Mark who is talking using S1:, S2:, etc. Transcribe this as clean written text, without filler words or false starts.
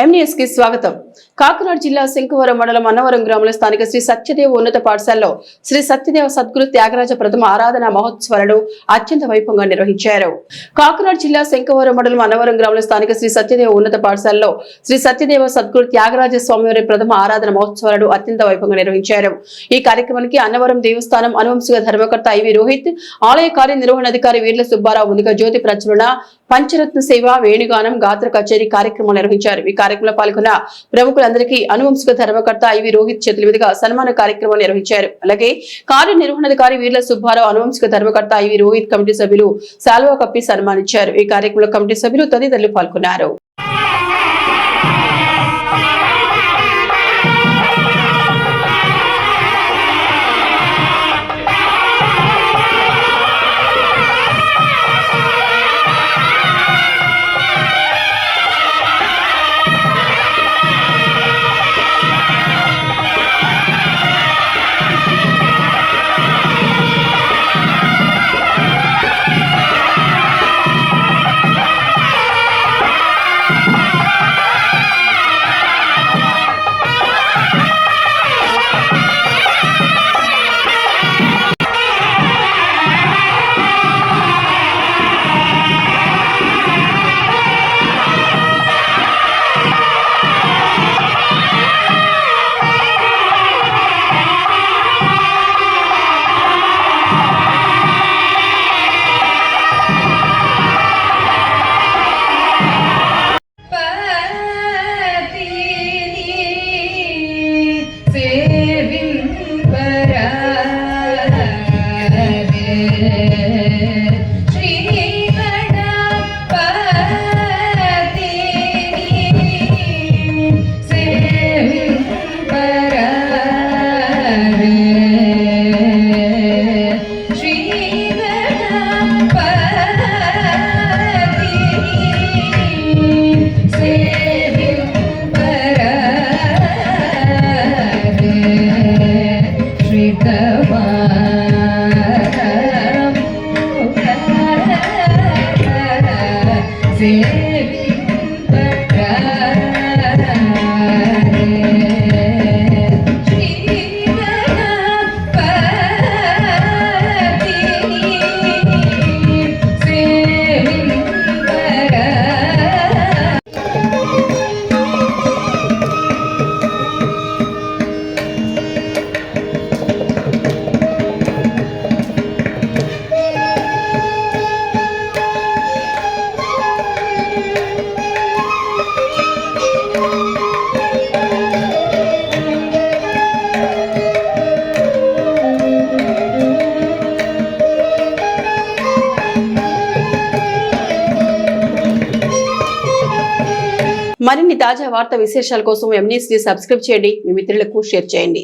S1: M News కి స్వాగతం. కాకినాడ జిల్లా శంకువరం మండలం అన్నవరం గ్రామంలో స్థానిక శ్రీ సత్యదేవ ఉన్నత పాఠశాలలో శ్రీ సత్యదేవ సద్గురు త్యాగరాజ ప్రథమ ఆరాధన మహోత్సవాలను అత్యంత వైభవంగా నిర్వహించారు. కాకినాడ జిల్లా శంకువరం మండలం అన్నవరం గ్రామంలో స్థానిక శ్రీ సత్యదేవ ఉన్నత పాఠశాలలో శ్రీ సత్యదేవ సద్గురు త్యాగరాజ స్వామివారి ప్రథమ ఆరాధన మహోత్సవాలను అత్యంత వైభవంగా నిర్వహించారు. ఈ కార్యక్రమానికి అన్నవరం దేవస్థానం అనువంశిక ధర్మకర్త ఐవి రోహిత్, ఆలయ కార్యనిర్వహణాధికారి వీర్ల సుబ్బారావు ముందుగా జ్యోతి ప్రజ్వలన, పంచరత్న సేవ, వేణుగానం, గాత్ర కచేరీ కార్యక్రమం నిర్వహించారు. ఈ కార్యక్రమంలో పాల్గొన్న ప్రముఖులందరికీ అనువంశిక ధర్మకర్త ఐవి రోహిత్ చేతుల మీదుగా సన్మాన కార్యక్రమం నిర్వహించారు. అలాగే కార్యనిర్వహణాధికారి వీర్ల సుబ్బారావు, అనువంశిక ధర్మకర్త ఐవి రోహిత్ కమిటీ సభ్యులు శాలువా కప్పి సన్మానించారు. ఈ కార్యక్రమంలో కమిటీ సభ్యులు తదితరులు పాల్గొన్నారు. మరిన్ని తాజా వార్తా విశేషాల కోసం ఎంన్యూస్ ని సబ్స్క్రైబ్ చేయండి, మీ మిత్రులకు షేర్ చేయండి.